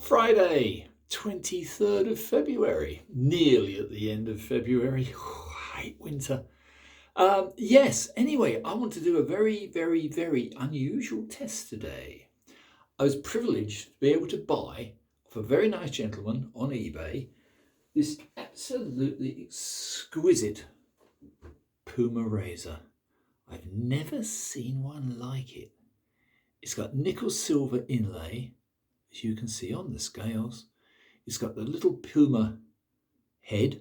Friday, 23rd of February, nearly at the end of February. I hate winter. Yes, anyway, I want to do a very, very, very unusual test today. I was privileged to be able to buy off a very nice gentleman on eBay this absolutely exquisite Puma razor. I've never seen one like it. It's got nickel silver inlay, as you can see on the scales. It's got the little Puma head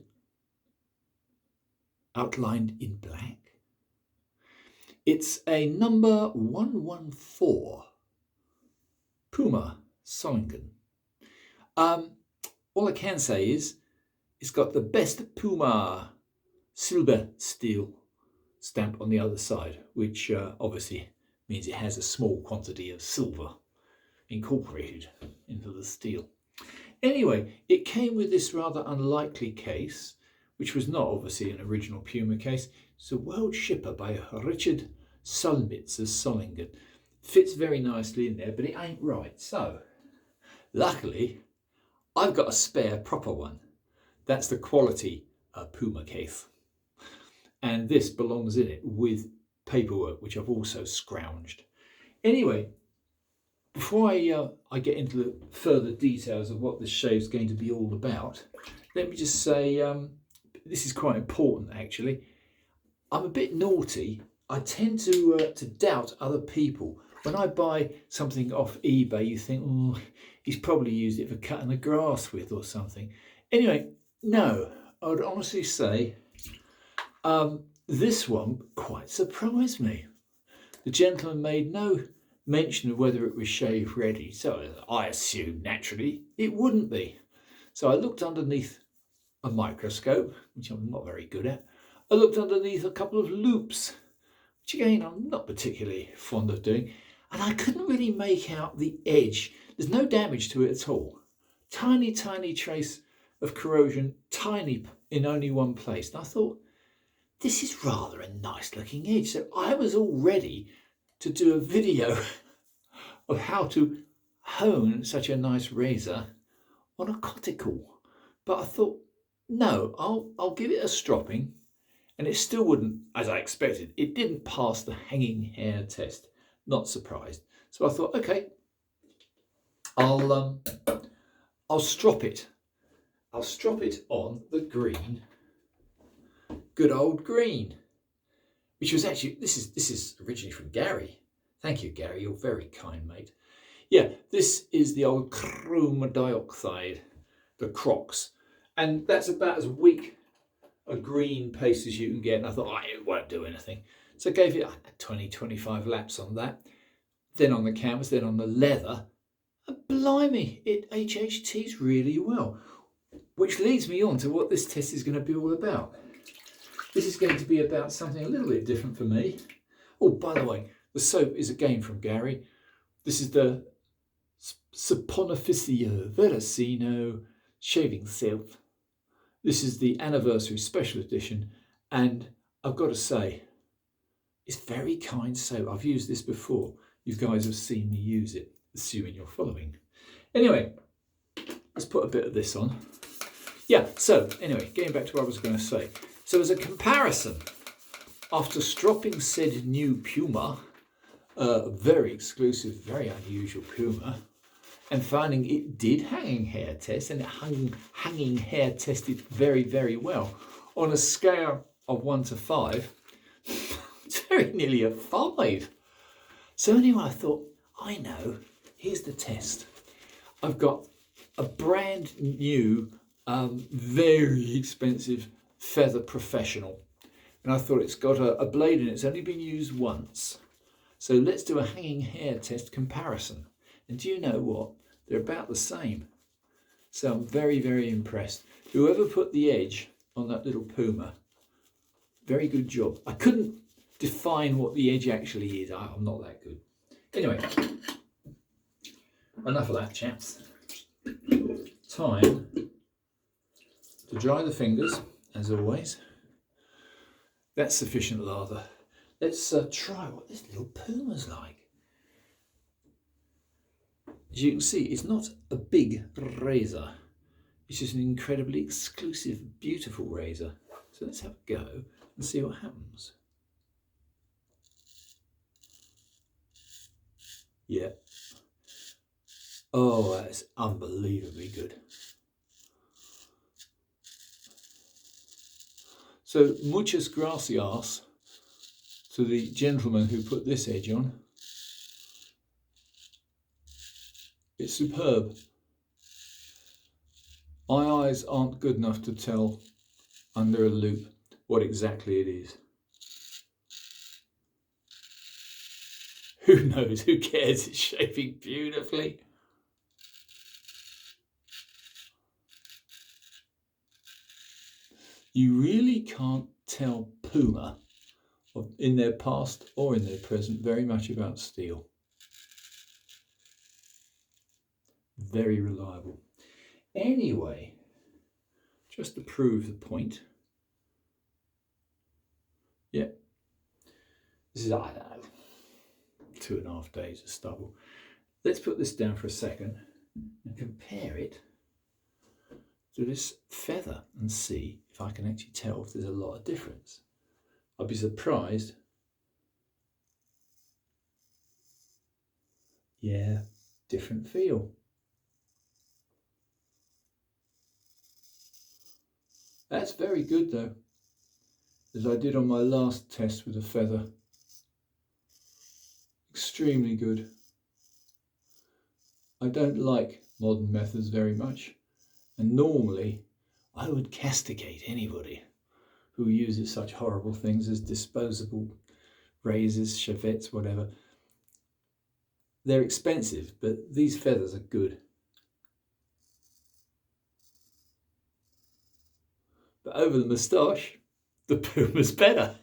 outlined in black. It's a number 114 Puma Solingen. All I can say is it's got the best Puma silver steel stamp on the other side, which obviously means it has a small quantity of silver incorporated into the steel. Anyway, it came with this rather unlikely case, which was not obviously an original Puma case. It's a World Shipper by Richard Solmitz of Solingen. Fits very nicely in there, but it ain't right. So, luckily, I've got a spare proper one. That's the quality Puma case. And this belongs in it with paperwork, which I've also scrounged. Anyway, before I get into the further details of what this shave's going to be all about, let me just say, this is quite important actually. I'm a bit naughty. I tend to doubt other people. When I buy something off eBay, you think, oh, he's probably used it for cutting the grass with or something. Anyway, no, I would honestly say this one quite surprised me. The gentleman made no mention of whether it was shave ready, so I assumed naturally it wouldn't be. So I looked underneath a microscope, which I'm not very good at. I looked underneath a couple of loupes, which again I'm not particularly fond of doing, and I couldn't really make out the edge. There's no damage to it at all. Tiny, tiny trace of corrosion, tiny in only one place. And I thought, this is rather a nice looking edge. So I was all ready to do a video of how to hone such a nice razor on a cuticle. But I thought, no, I'll give it a stropping, and it still wouldn't, as I expected, it didn't pass the hanging hair test. Not surprised. So I thought, okay, I'll strop it. I'll strop it on the green, good old green, which was actually, this is originally from Gary. Thank you, Gary, you're very kind, mate. Yeah, this is the old chrome dioxide, the crox. And that's about as weak a green paste as you can get. And I thought, oh, it won't do anything. So I gave it 20, 25 laps on that. Then on the canvas, then on the leather. And blimey, it HHTs really well. Which leads me on to what this test is going to be all about. This is going to be about something a little bit different for me. Oh, by the way, the soap is again from Gary. This is the Saponificio Veracino shaving soap. This is the anniversary special edition, and I've got to say, it's very kind soap. I've used this before. You guys have seen me use it, assuming you're following. Anyway, let's put a bit of this on. Yeah, so anyway, getting back to what I was going to say. So as a comparison, after stropping said new Puma, very exclusive, very unusual Puma, and finding it did hanging hair test, and it hanging hair tested very, very well. On a scale of 1 to 5, it's very nearly a 5. So anyway, I thought, I know, here's the test. I've got a brand new, very expensive Feather Professional. And I thought it's got a blade in it. It's only been used once. So let's do a hanging hair test comparison. And do you know what? They're about the same. So I'm very, very impressed. Whoever put the edge on that little Puma, very good job. I couldn't define what the edge actually is. I'm not that good. Anyway, enough of that, chaps. Time to dry the fingers, as always. That's sufficient lather. Let's try what this little Puma's like. as you can see, it's not a big razor. It's just an incredibly exclusive, beautiful razor. So let's have a go and see what happens. Yeah. Oh, that's unbelievably good. So, muchas gracias to the gentleman who put this edge on. It's superb. My eyes aren't good enough to tell under a loupe what exactly it is. Who knows? Who cares? It's shaving beautifully. You really can't tell Puma in their past or in their present very much about steel. Very reliable. Anyway, just to prove the point, yeah, this is, I don't know, 2.5 days of stubble. Let's put this down for a second and compare it to this feather and see if I can actually tell if there's a lot of difference. I'd be surprised. Yeah, different feel. That's very good though, as I did on my last test with a feather. Extremely good. I don't like modern methods very much, and normally I would castigate anybody who uses such horrible things as disposable razors, shavettes, whatever. They're expensive, but these feathers are good. But over the moustache, the Puma's better.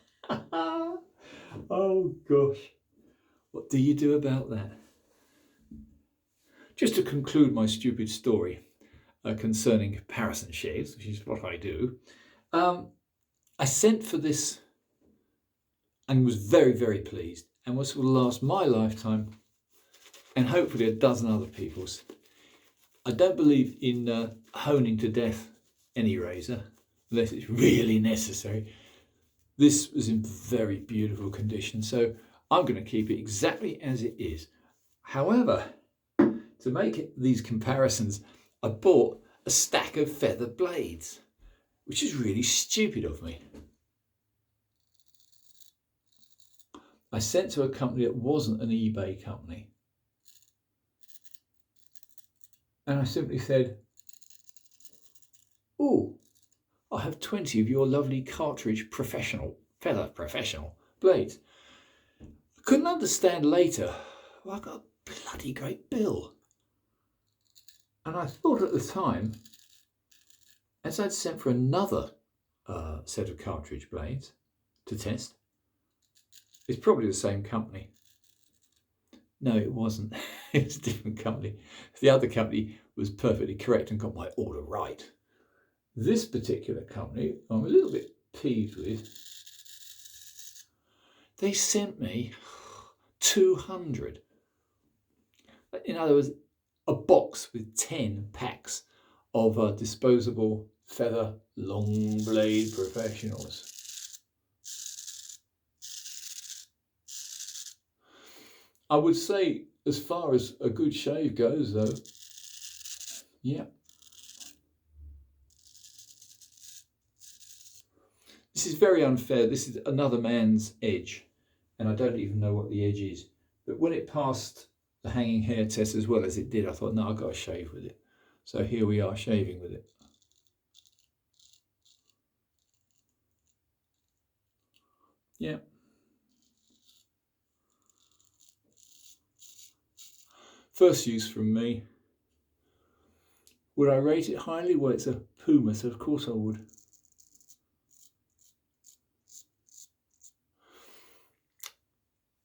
Oh gosh. What do you do about that? Just to conclude my stupid story concerning comparison shaves, which is what I do, I sent for this and was very, very pleased, and this will last my lifetime and hopefully a dozen other people's. I don't believe in honing to death any razor unless it's really necessary. This was in very beautiful condition, so I'm going to keep it exactly as it is. However, to make these comparisons, I bought a stack of feather blades, which is really stupid of me. I sent to a company that wasn't an eBay company. And I simply said, oh, I have 20 of your lovely cartridge feather professional blades. I couldn't understand later, well, I got a bloody great bill. And I thought at the time, as I'd sent for another set of cartridge blades to test, it's probably the same company. No, it wasn't. It was a different company. The other company was perfectly correct and got my order right. This particular company, I'm a little bit peeved with. They sent me 200. In other words, a box with 10 packs of disposable feather long blade professionals. I would say, as far as a good shave goes, though, yeah. This is very unfair. This is another man's edge, and I don't even know what the edge is. But when it passed the hanging hair test as well as it did, I thought, no, I've got to shave with it. So here we are, shaving with it. Yeah. First use from me. Would I rate it highly? Well, it's a Puma, so of course I would.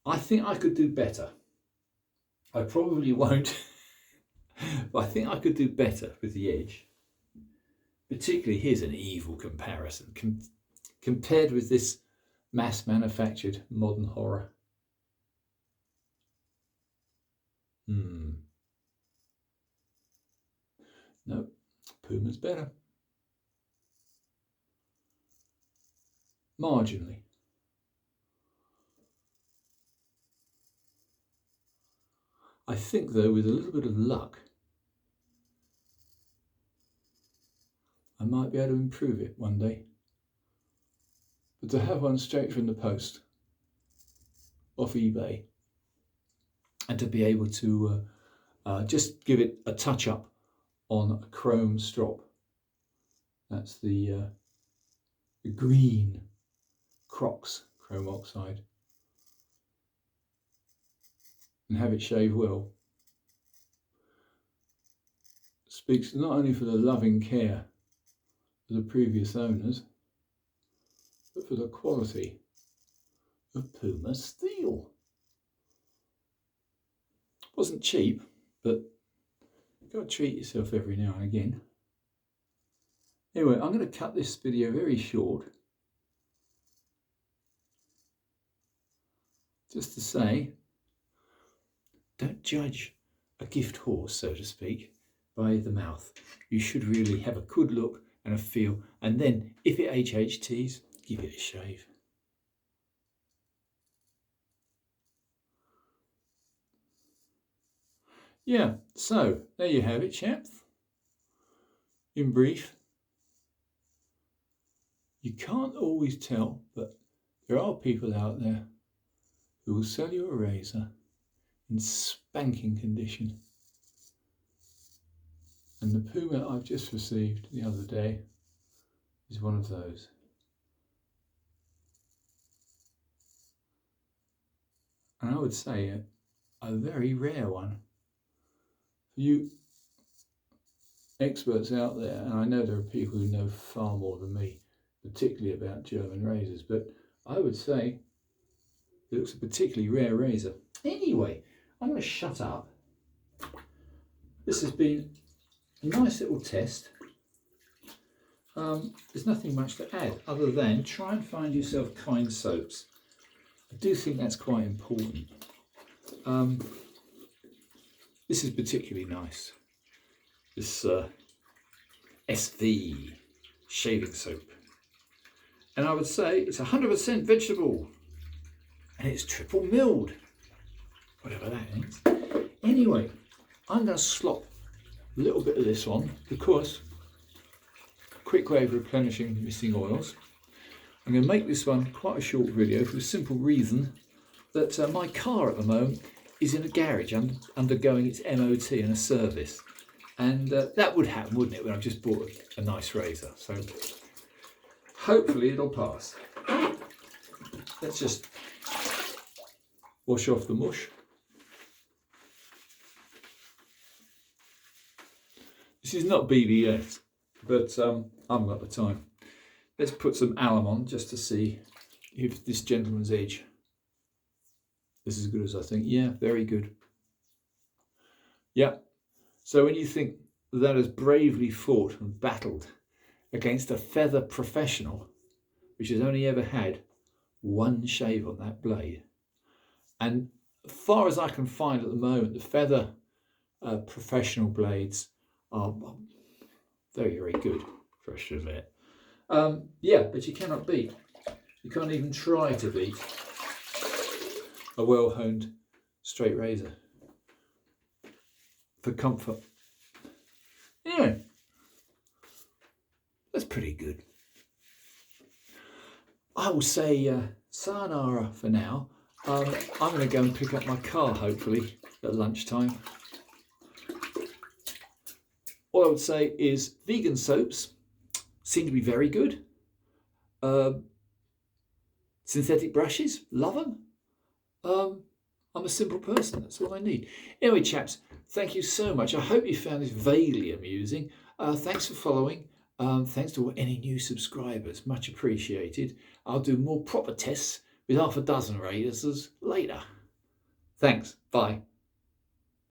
I think I could do better. I probably won't, but I think I could do better with the edge. Particularly, here's an evil comparison compared with this mass-manufactured modern horror. No, Puma's better. Marginally. I think though, with a little bit of luck, I might be able to improve it one day. But to have one straight from the post off eBay and to be able to just give it a touch up on a chrome strop, that's the green Crox chrome oxide, and have it shave well, speaks not only for the loving care of the previous owners, but for the quality of Puma steel. Wasn't cheap, but you've got to treat yourself every now and again. Anyway, I'm going to cut this video very short, just to say, don't judge a gift horse, so to speak, by the mouth. You should really have a good look and a feel, and then if it HHTs, give it a shave. Yeah, so there you have it, chaps. In brief, you can't always tell, but there are people out there who will sell you a razor in spanking condition. And the Puma I've just received the other day is one of those. And I would say a very rare one. For you experts out there, and I know there are people who know far more than me, particularly about German razors, but I would say it looks a particularly rare razor. Anyway, I'm going to shut up. This has been a nice little test. There's nothing much to add other than try and find yourself kind soaps. I do think that's quite important. This is particularly nice. This SV shaving soap. And I would say it's 100% vegetable. And it's triple milled. Whatever that means. Anyway, I'm going to slop a little bit of this on because quick way of replenishing the missing oils. I'm going to make this one quite a short video for the simple reason that my car at the moment is in a garage undergoing its MOT and a service. And that would happen, wouldn't it, when I've just bought a nice razor. So hopefully it'll pass. Let's just wash off the mush. This is not BBS, but I haven't got the time. Let's put some alum on just to see if this gentleman's edge is as good as I think. Yeah, very good. Yeah. So when you think that has bravely fought and battled against a feather professional, which has only ever had one shave on that blade, and as far as I can find at the moment, the feather professional blades are very, very good for a shavette. Yeah, but you cannot beat. You can't even try to beat a well-honed straight razor for comfort. Anyway, that's pretty good. I will say sayonara for now. I'm going to go and pick up my car, hopefully, at lunchtime. All I would say is vegan soaps seem to be very good. Synthetic brushes, love them. I'm a simple person, that's all I need. Anyway, chaps, thank you so much. I hope you found this vaguely amusing. Thanks for following. Thanks to any new subscribers, much appreciated. I'll do more proper tests with half a dozen razors later. Thanks, bye.